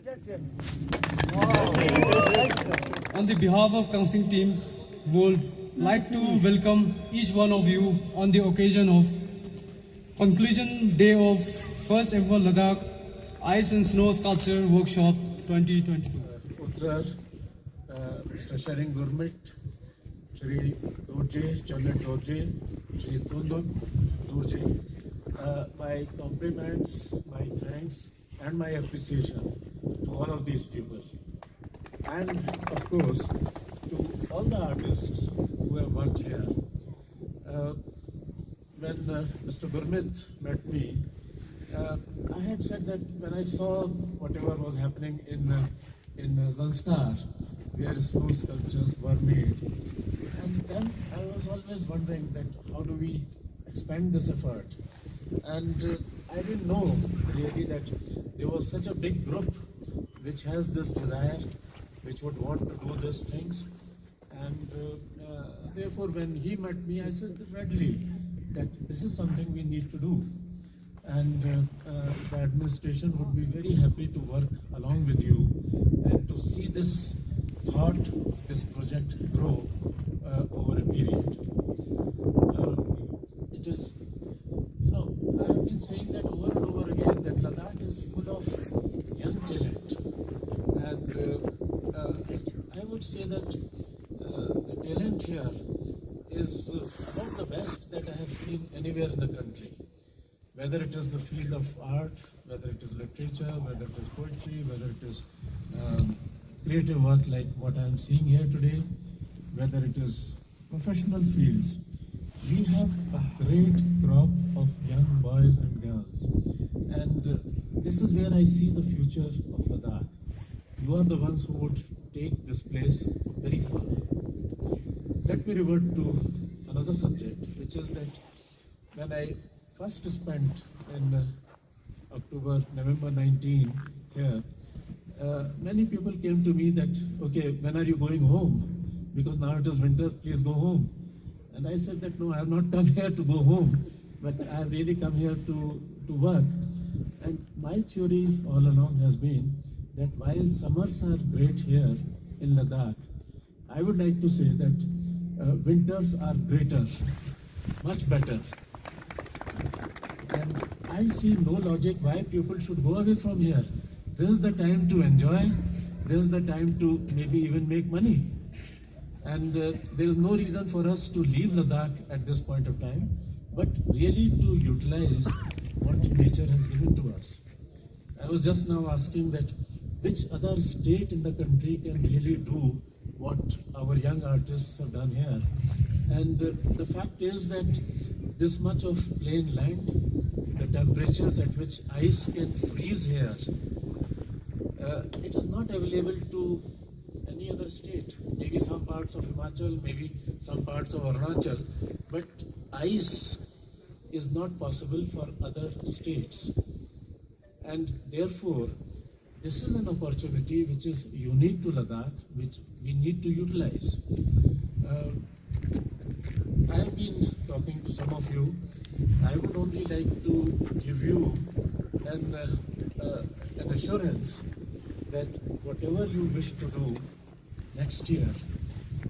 On the behalf of Kangsing team, we would like to welcome each one of you on the occasion of conclusion day of first ever Ladakh Ice and Snow Sculpture Workshop 2022. Mr. Tsering Gurmet, Shri Dorje, Chairman Dorje, Shri Kundun Dorje. My compliments, my thanks, and my appreciation to all of these people. And of course, to all the artists who have worked here. When Mr. Gurmet met me, I had said that when I saw whatever was happening in Zanskar, where snow sculptures were made, and then I was always wondering that how do we expand this effort? And I didn't know really that there was such a big group which has this desire, which would want to do these things. And therefore, when he met me, I said readily that this is something we need to do. And the administration would be very happy to work along with you and to see this thought, this project grow over a period. It is, I have been saying that over and over again that Ladakh is full of young talent. And I would say that the talent here is about the best that I have seen anywhere in the country. Whether it is the field of art, whether it is literature, whether it is poetry, whether it is creative work like what I am seeing here today, whether it is professional fields, we have a great crop of young boys and girls. And this is where I see the future of Ladakh. You are the ones who would take this place very far. Let me revert to another subject, which is that when I first spent in November 19 here, many people came to me that, okay, when are you going home? Because now it is winter, please go home. And I said that, no, I have not come here to go home, but I have really come here to work. And my theory all along has been that while summers are great here in Ladakh, I would like to say that winters are greater, much better. And I see no logic why people should go away from here. This is the time to enjoy. This is the time to maybe even make money. And there is no reason for us to leave Ladakh at this point of time, but really to utilize what nature has given to us. I was just now asking that which other state in the country can really do what our young artists have done here. And the fact is that this much of plain land, the temperatures at which ice can freeze here, it is not available to any other state. Maybe some parts of Himachal, maybe some parts of Arunachal, but ice is not possible for other states. And therefore, this is an opportunity which is unique to Ladakh, which we need to utilize. I have been talking to some of you. I would only like to give you an assurance that whatever you wish to do next year,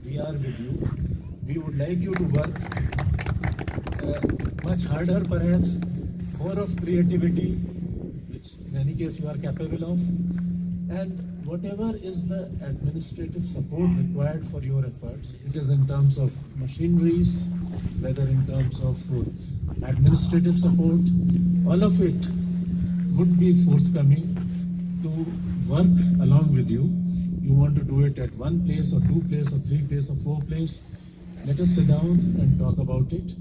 we are with you. We would like you to work much harder perhaps, more of creativity, which in any case you are capable of, and whatever is the administrative support required for your efforts, it is in terms of machineries, whether in terms of administrative support, all of it would be forthcoming to work along with you. You want to do it at one place or two place or three place or four place, let us sit down and talk about it.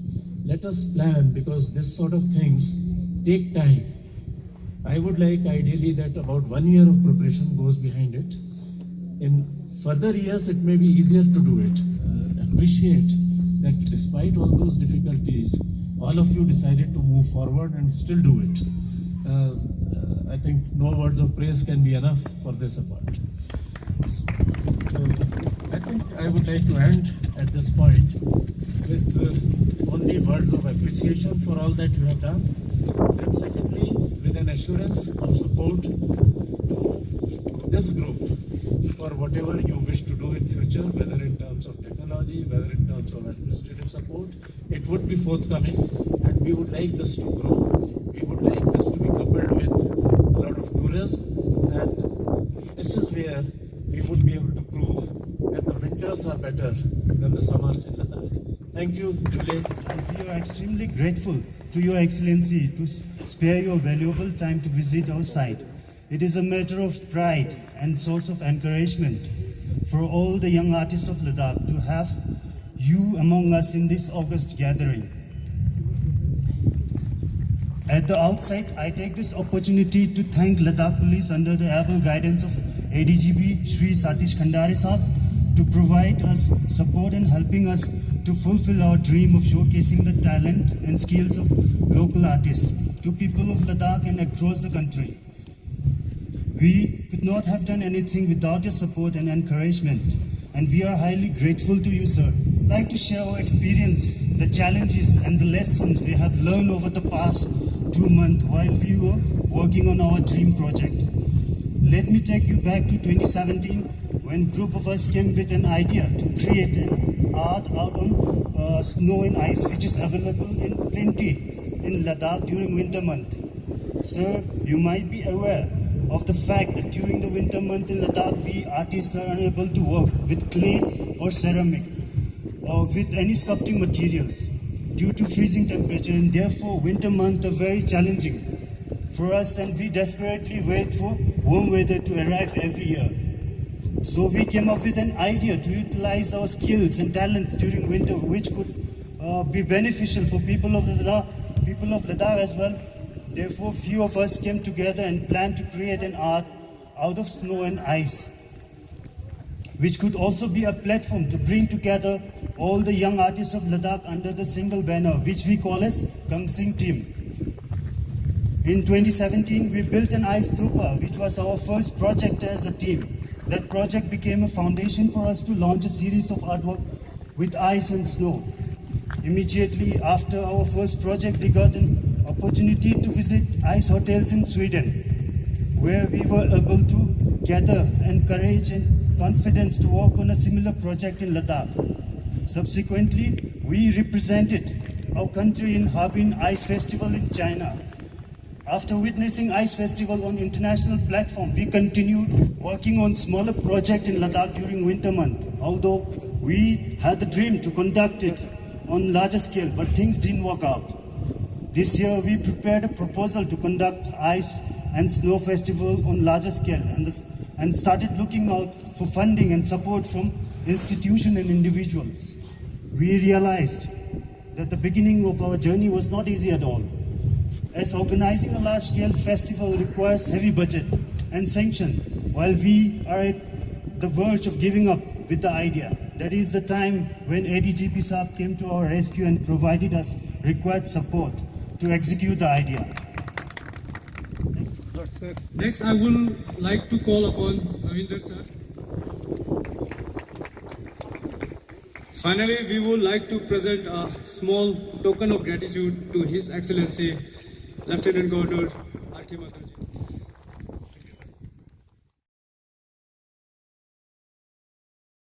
Let us plan, because this sort of things take time. I would like ideally that about 1 year of preparation goes behind it. In further years, it may be easier to do it. Appreciate that despite all those difficulties, all of you decided to move forward and still do it. I think no words of praise can be enough for this effort. So I think I would like to end at this point with only words of appreciation for all that you have done, and secondly with an assurance of support to this group for whatever you wish to do in future, whether in terms of technology, whether in terms of administrative support. It would be forthcoming, and we would like this to grow. We would like this to be coupled with a lot of tourism, and this is where we would be able to prove that the winters are better than the summers in Ladakh. Thank you, Julie. We are extremely grateful to Your Excellency to spare your valuable time to visit our site. It is a matter of pride and source of encouragement for all the young artists of Ladakh to have you among us in this August gathering. At the outset, I take this opportunity to thank Ladakh Police under the able guidance of ADGP Shri Satish Khandare Saab to provide us support and helping us to fulfill our dream of showcasing the talent and skills of local artists to people of Ladakh and across the country. We could not have done anything without your support and encouragement, and we are highly grateful to you, sir. I'd like to share our experience, the challenges and the lessons we have learned over the past 2 months while we were working on our dream project. Let me take you back to 2017 when a group of us came with an idea to create an art out on snow and ice, which is available in plenty in Ladakh during winter month. Sir, you might be aware of the fact that during the winter month in Ladakh, we artists are unable to work with clay or ceramic or with any sculpting materials due to freezing temperature, and therefore winter months are very challenging for us, and we desperately wait for warm weather to arrive every year. So we came up with an idea to utilize our skills and talents during winter, which could be beneficial for people of Ladakh as well. Therefore, few of us came together and planned to create an art out of snow and ice, which could also be a platform to bring together all the young artists of Ladakh under the single banner, which we call as Kangsing team. In 2017, we built an ice stupa, which was our first project as a team. That project became a foundation for us to launch a series of artwork with ice and snow. Immediately after our first project, we got an opportunity to visit ice hotels in Sweden, where we were able to gather courage and confidence to work on a similar project in Ladakh. Subsequently, we represented our country in Harbin Ice Festival in China. After witnessing Ice Festival on international platform, we continued working on smaller project in Ladakh during winter month. Although we had the dream to conduct it on larger scale, but things didn't work out. This year, we prepared a proposal to conduct Ice and Snow Festival on larger scale and started looking out for funding and support from institutions and individuals. We realized that the beginning of our journey was not easy at all, as organizing a large-scale festival requires heavy budget and sanction, while we are at the verge of giving up with the idea. That is the time when ADGP Saab came to our rescue and provided us required support to execute the idea. Next, I would like to call upon Ravinder sir. Finally, we would like to present a small token of gratitude to His Excellency Lieutenant Governor R.K. Mathur.